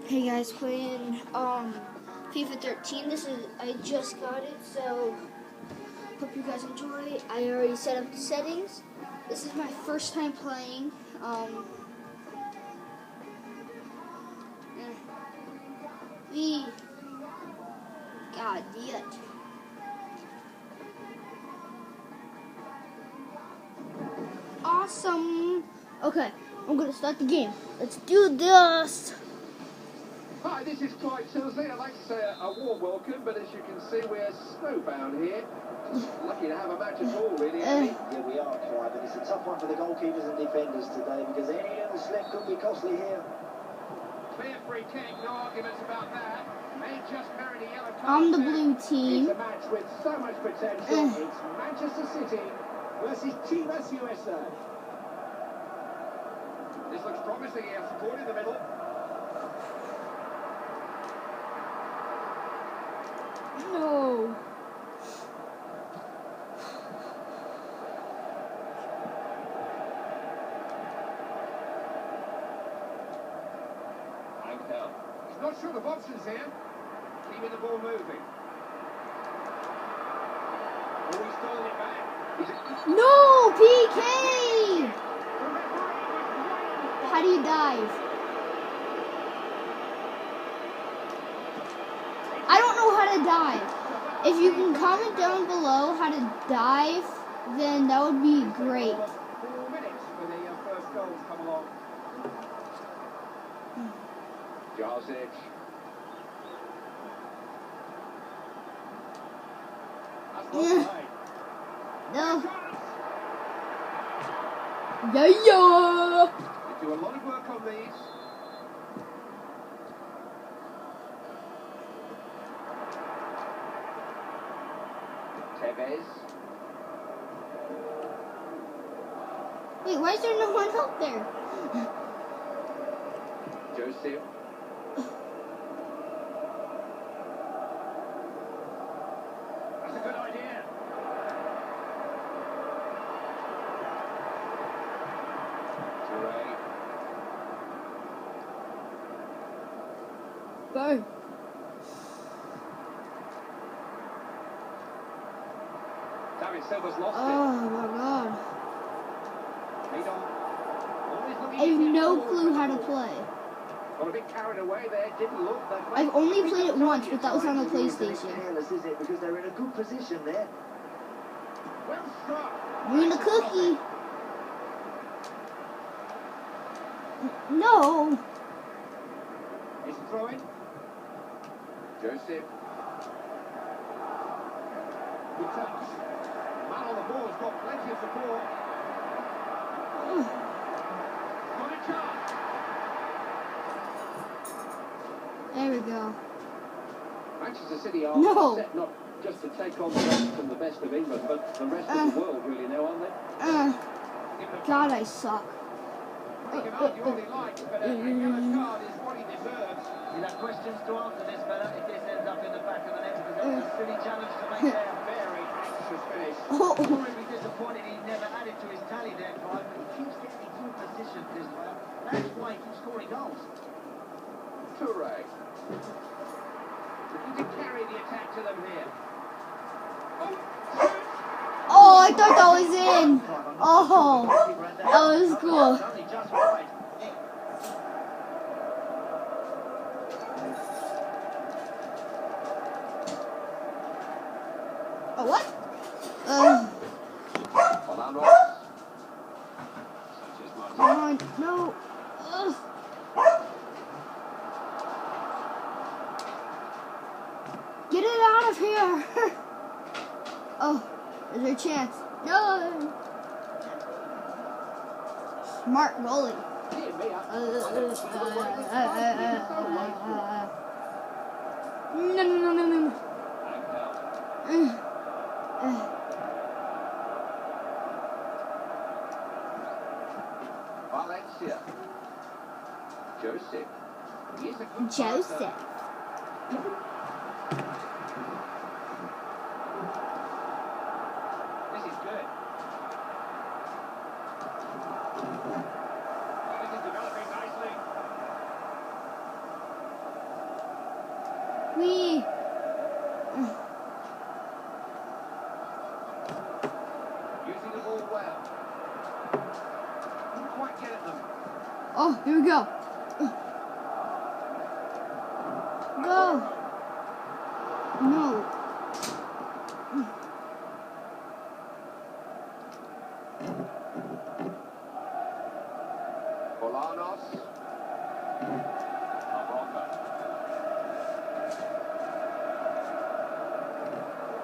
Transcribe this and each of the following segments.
Hey guys, playing FIFA 13. I just got it, so hope you guys enjoy. I already set up the settings. This is my first time playing. The God, yet. Awesome. Okay, I'm gonna start the game. Let's do this. Hi, this is Clive Tilsley. I'd like to say a warm welcome, but as you can see, we're snowbound here. Lucky to have a match at all, really, Andy. Yeah, we are, Clive, and it's a tough one for the goalkeepers and defenders today because any little slip could be costly here. Clear free kick, no arguments about that. May just merit a yellow card. I'm the blue team. It's a match with so much potential. It's Manchester City Versus Chivas USA. This looks promising here. Support in the middle. No. He's not sure of options here. Keeping the ball moving. Oh, he's stolen it back. No, PK! How do you dive? I don't know how to dive. If you can comment down below how to dive, then that would be great. 4 minutes for the first goal to come along. Josic. No. Yeah. They do a lot of work on these. Tevez. Wait, why is there no one out there? Joseph. That's a good idea. Toure. Go. David Silva's lost Oh my god. it. Lead on. Always looking I have to get no forward clue with how the to ball. play. Got a bit carried away there. Didn't look that way. I've only played it once, but that was on the It's a bit PlayStation. careless, is it? Because they're in a good position there. Well struck. Bring the cookie. No. He's throwing. Joseph. Good touch. Man on the ball has got plenty of support. Got a chance. There we go. Manchester City are No. set not just to take on the best from the best of England, but the rest of the world really now, aren't they? God, I suck. He can argue all he likes, but a yellow card is what he deserves. You'll have questions to answer this fella if this ends up in the back of the net because that was a silly challenge to make there. Very anxious finish. Oh. Horribly disappointed he never added to his tally there, Clive, but he keeps getting in good position, this player. That's why he keeps scoring goals. Toure. Looking to carry the attack to them here. Oh, I thought that was in. Oh, that was cool. It's only just right. Oh, what? Orlando. Sanchez Martin. Come on, no. Ugh. Get it out of here. Oh, is there a chance? No. Smart goalie. Dear me, No. Valencia. Joseph. He is a good Joseph. passer. This is good. This is developing nicely. Wee. Using the ball well. Didn't quite get at them. Oh, here we go. Go. No. Bolanos.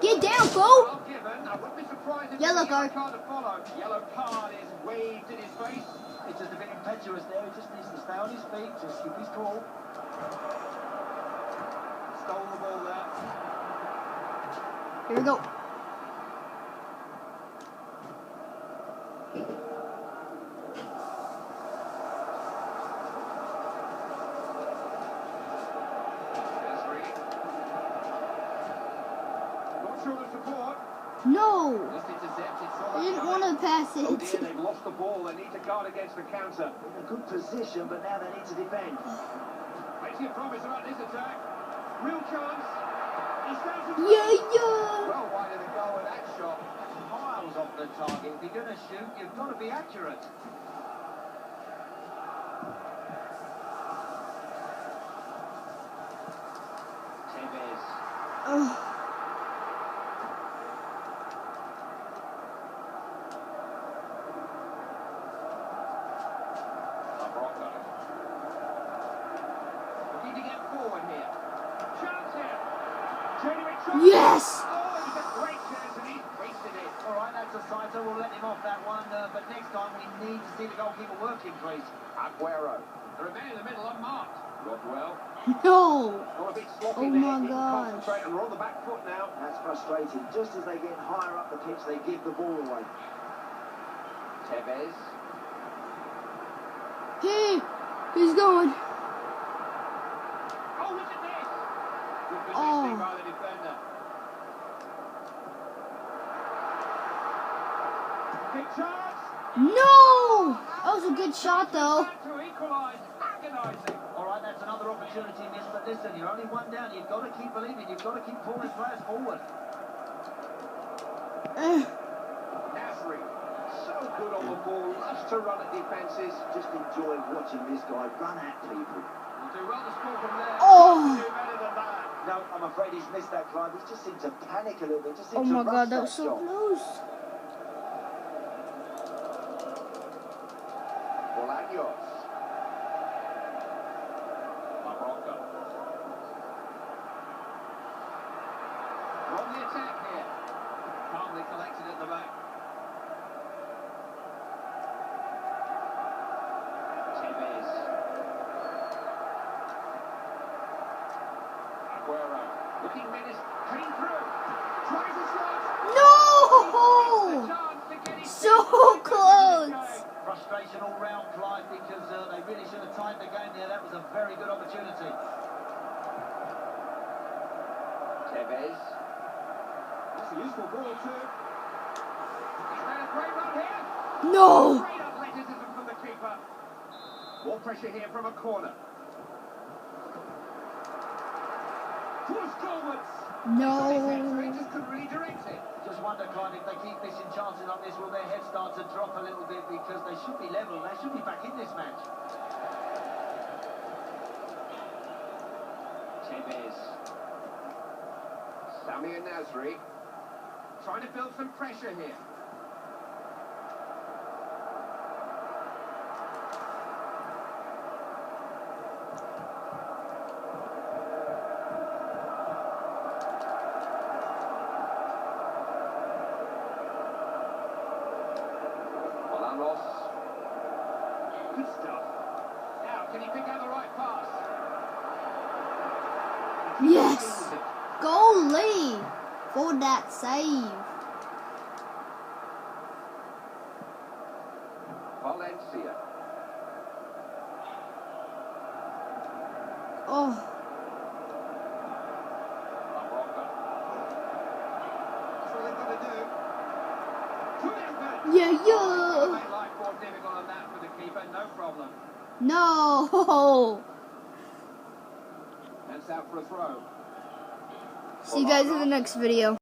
Get down, fool. Well given. I wouldn't be surprised if Yellow the card. to follow. Yellow card is waved in his face. It's just a bit impetuous there. He just needs to stay on his feet, just keep his cool. Stole the ball there. Here we go. Nasri. Not sure of support. No. Just intercepted. I didn't want to pass Oh dear, it. they've lost the ball. They need to guard against the counter. In a good position, but now they need to defend. Plenty of promise about this attack. Real chance. He stands in front. Yeah. Well wide of the goal with that shot. Miles off the target. If you're going to shoot, you've got to be accurate. Tevez. Oh. Barroca. Looking to get forward here. Chance here. Genuine shot. Yes. Oh, it was a great chance and he's wasted it. All right, that's a sighter. We'll let him off that one. But next time we need to see the goalkeeper working, please. Aguero. The men in the middle unmarked. Rodwell. No. Got a bit sloppy Oh there. my Didn't gosh. concentrate and we're on the back foot now. That's frustrating. Just as they get higher up the pitch, they give the ball away. Tevez. Hey, he's going. Oh, look at this. Good positioning Oh. by the defender. Big chance. No. That was a good shot, though. To equalise. Agonising. All right, that's another opportunity missed. But listen, you're only one down. You've got to keep believing. You've got to keep pulling players forward. Nasri. So good on the ball. Loves to run at defences. Just enjoy watching this guy run at people. Will do well to score from there. Oh. Do better than that. No, I'm afraid he's missed that, Clive. He just seemed to panic a little bit. Just Oh seemed my to rush God, that was so shot. close. Bolaños. Barroca. On the attack here. Calmly collected at the back. Tevez. Aguero. Looking menaced. Cutting through. Tries a shot. No. The chance to get his So feet close. Frustration all round, Clive, because they really should have timed the game there. That was a very good opportunity. Tevez. That's a useful ball, too. He's made a great run here. No. Great athleticism from the keeper. More pressure here from a corner. Towards goalwards. No. He just couldn't really direct it. Just wonder, Clive, if they keep missing chances like this, will their head start to drop a little bit, because they should be level. They should be back in this match. Tevez. Samir Nasri. Trying to build some pressure here. Bolaños. Good stuff. Now, can he pick out the right pass? Yes. Goalie for that save. Valencia. Oh. Barroca. That's what they've got to do. Good effort. Yeah. Make life more difficult than that for the keeper, no problem. No. That's out for a throw. See you guys in the next video.